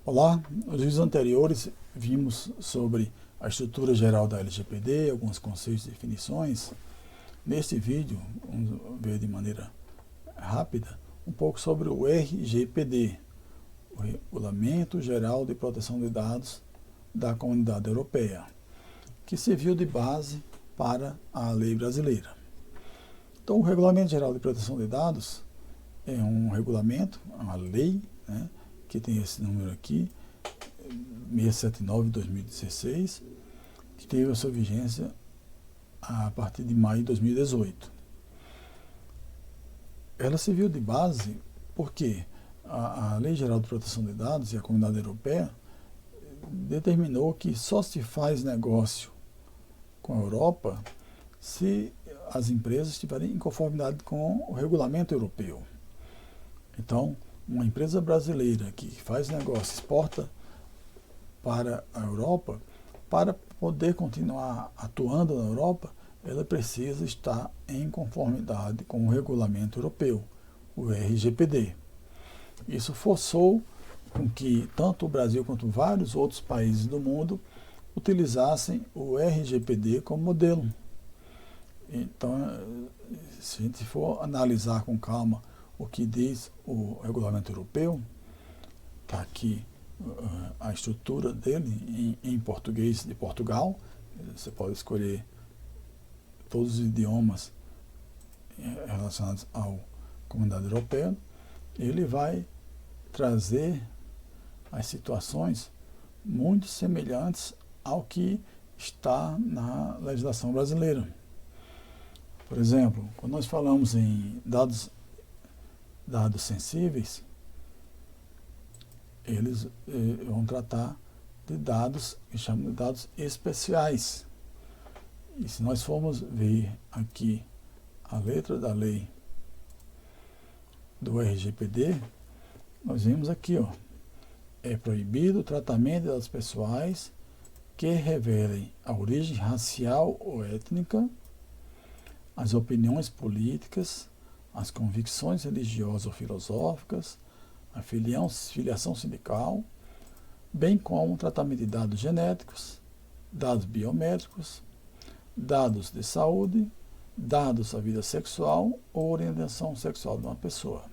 Olá, nos vídeos anteriores vimos sobre a estrutura geral da LGPD, alguns conceitos e definições. Neste vídeo, vamos ver de maneira rápida um pouco sobre o RGPD, o Regulamento Geral de Proteção de Dados da Comunidade Europeia, que serviu de base para a lei brasileira. Então, o Regulamento Geral de Proteção de Dados é um regulamento, uma lei, né, que tem esse número aqui, 679/2016, que teve a sua vigência a partir de maio de 2018. Ela serviu de base porque a Lei Geral de Proteção de Dados e a Comunidade Europeia determinou que só se faz negócio com a Europa se as empresas estiverem em conformidade com o regulamento europeu. Então, uma empresa brasileira que faz negócio, exporta para a Europa, para poder continuar atuando na Europa, ela precisa estar em conformidade com o regulamento europeu, o RGPD. Isso forçou com que tanto o Brasil quanto vários outros países do mundo utilizassem o RGPD como modelo. Então, se a gente for analisar com calma o que diz o regulamento europeu, está aqui a estrutura dele em português de Portugal. Você pode escolher todos os idiomas relacionados à Comunidade Europeia. Ele vai trazer as situações muito semelhantes ao que está na legislação brasileira. Por exemplo, quando nós falamos em dados sensíveis, eles vão tratar de dados que chamam de dados especiais. E se nós formos ver aqui a letra da lei do RGPD, nós vemos aqui, é proibido o tratamento de dados pessoais que revelem a origem racial ou étnica, as opiniões políticas, as convicções religiosas ou filosóficas, a filiação sindical, bem como o tratamento de dados genéticos, dados biométricos, dados de saúde, dados da vida sexual ou orientação sexual de uma pessoa.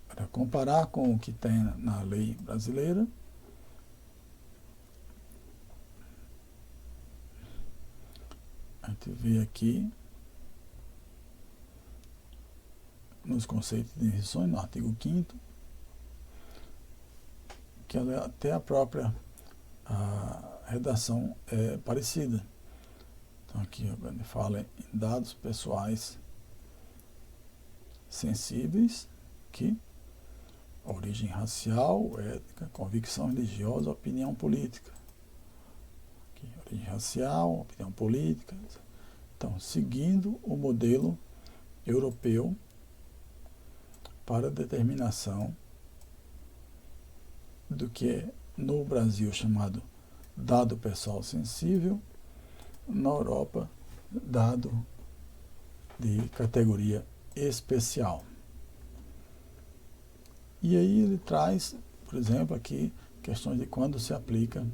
Para comparar com o que tem na lei brasileira, a gente vê aqui nos conceitos de definições, no artigo 5º, que até a própria redação é parecida. Então aqui ele fala em dados pessoais sensíveis, que origem racial, étnica, convicção religiosa, opinião política. Aqui, origem racial, opinião política. Então, seguindo o modelo europeu para determinação do que é no Brasil chamado dado pessoal sensível, na Europa dado de categoria especial. E aí ele traz, por exemplo, aqui questões de quando se aplica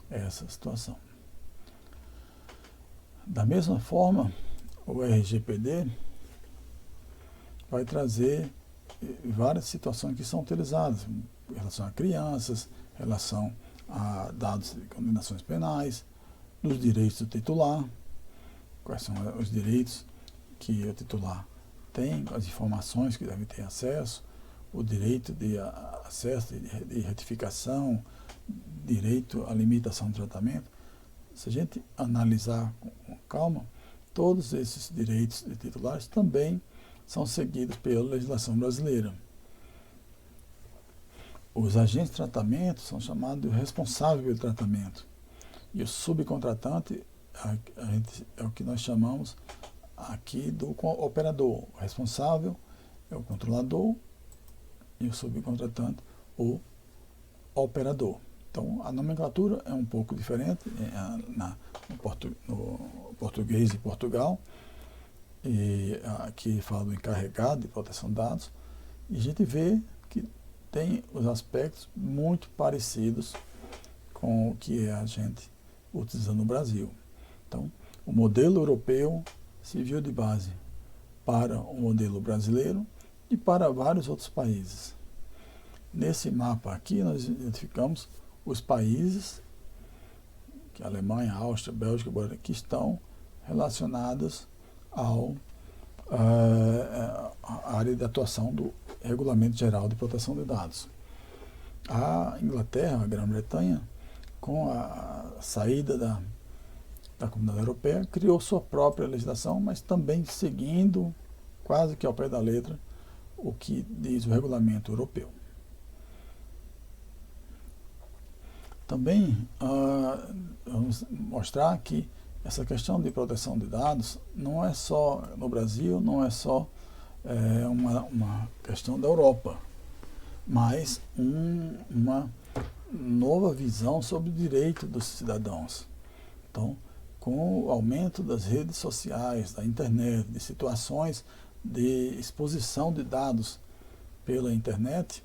essa situação. Da mesma forma, o RGPD vai trazer várias situações que são utilizadas em relação a crianças, em relação a dados de condenações penais, dos direitos do titular, quais são os direitos que o titular tem, as informações que deve ter acesso, o direito de acesso, de retificação, direito à limitação do tratamento. Se a gente analisar com calma, todos esses direitos de titulares também são seguidos pela legislação brasileira. Os agentes de tratamento são chamados de responsável pelo tratamento. E o subcontratante é o que nós chamamos aqui do operador. O responsável é o controlador e o subcontratante, o operador. Então, a nomenclatura é um pouco diferente no português de Portugal. E aqui fala do encarregado de proteção de dados. E a gente vê que tem os aspectos muito parecidos com o que a gente utiliza no Brasil. Então, o modelo europeu serviu de base para o modelo brasileiro e para vários outros países. Nesse mapa aqui, nós identificamos os países, que a Alemanha, a Áustria, a Bélgica, que estão relacionados à área de atuação do Regulamento Geral de Proteção de Dados. A Inglaterra, a Grã-Bretanha, com a saída da Comunidade Europeia, criou sua própria legislação, mas também seguindo quase que ao pé da letra o que diz o Regulamento Europeu. Também vamos mostrar que essa questão de proteção de dados não é só no Brasil, não é só uma questão da Europa, mas uma nova visão sobre o direito dos cidadãos. Então, com o aumento das redes sociais, da internet, de situações de exposição de dados pela internet,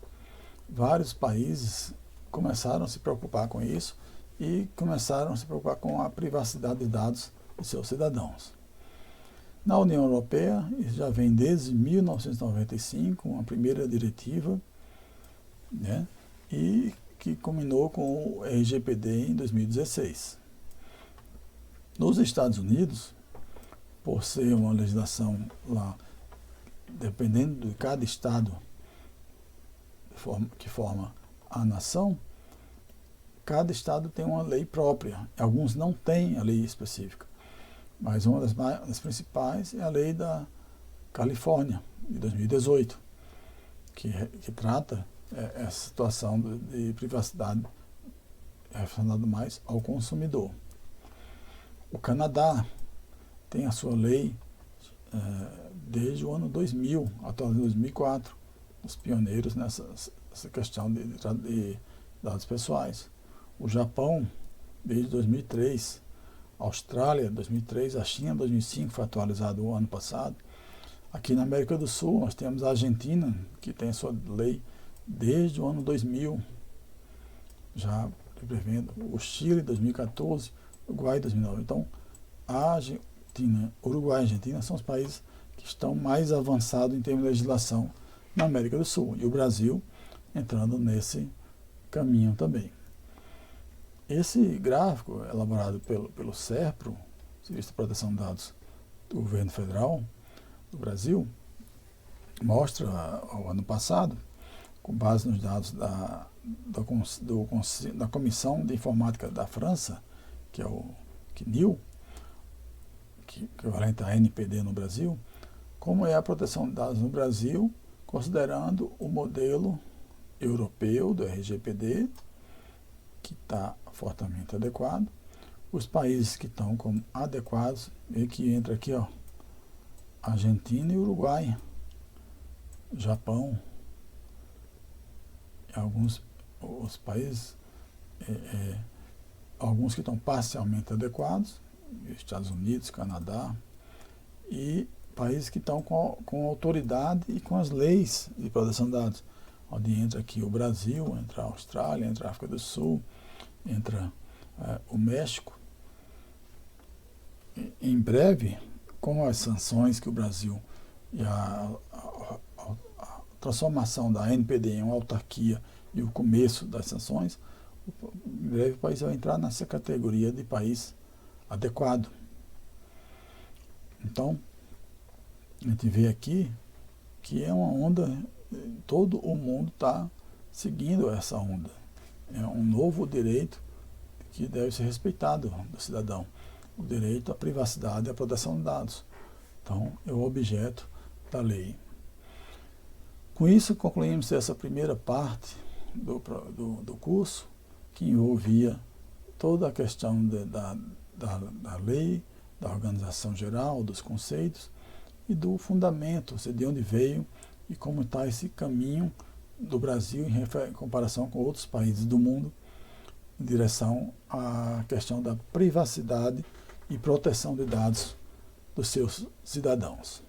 vários países começaram a se preocupar com isso e começaram a se preocupar com a privacidade de dados de seus cidadãos. Na União Europeia, isso já vem desde 1995, uma primeira diretiva, né, e que culminou com o RGPD em 2016. Nos Estados Unidos, por ser uma legislação lá, dependendo de cada estado que forma a nação, cada estado tem uma lei própria. Alguns não têm a lei específica, mas uma das principais é a lei da Califórnia, de 2018, que trata essa situação de privacidade relacionada mais ao consumidor. O Canadá tem a sua lei desde o ano 2000, até 2004, os pioneiros nessa questão de dados pessoais. O Japão, desde 2003, a Austrália, 2003, a China, 2005, foi atualizado o ano passado. Aqui na América do Sul, nós temos a Argentina, que tem a sua lei desde o ano 2000, já prevendo. O Chile, 2014, Uruguai, 2009. Então, a Argentina, Uruguai e Argentina são os países que estão mais avançados em termos de legislação na América do Sul. E o Brasil entrando nesse caminho também. Esse gráfico, elaborado pelo SERPRO, Serviço de Proteção de Dados do Governo Federal do Brasil, mostra o ano passado, com base nos dados da Comissão de Informática da França, que é o CNIL, que é equivalente à NPD no Brasil, como é a proteção de dados no Brasil, considerando o modelo europeu do RGPD, que está fortemente adequado, os países que estão como adequados, e que entra aqui, ó, Argentina e Uruguai, Japão, alguns os países, alguns que estão parcialmente adequados, Estados Unidos, Canadá, e países que estão com autoridade e com as leis de proteção de dados, onde entra aqui o Brasil, entra a Austrália, entra a África do Sul, entra o México. Em breve, com as sanções que o Brasil e a transformação da NPD em uma autarquia e o começo das sanções, em breve o país vai entrar nessa categoria de país adequado. Então, a gente vê aqui que é uma onda, todo o mundo está seguindo essa onda. É um novo direito que deve ser respeitado do cidadão, o direito à privacidade e à proteção de dados. Então, é o objeto da lei. Com isso, concluímos essa primeira parte do curso, que envolvia toda a questão da lei, da organização geral, dos conceitos e do fundamento, ou seja, de onde veio e como está esse caminho do Brasil em comparação com outros países do mundo em direção à questão da privacidade e proteção de dados dos seus cidadãos.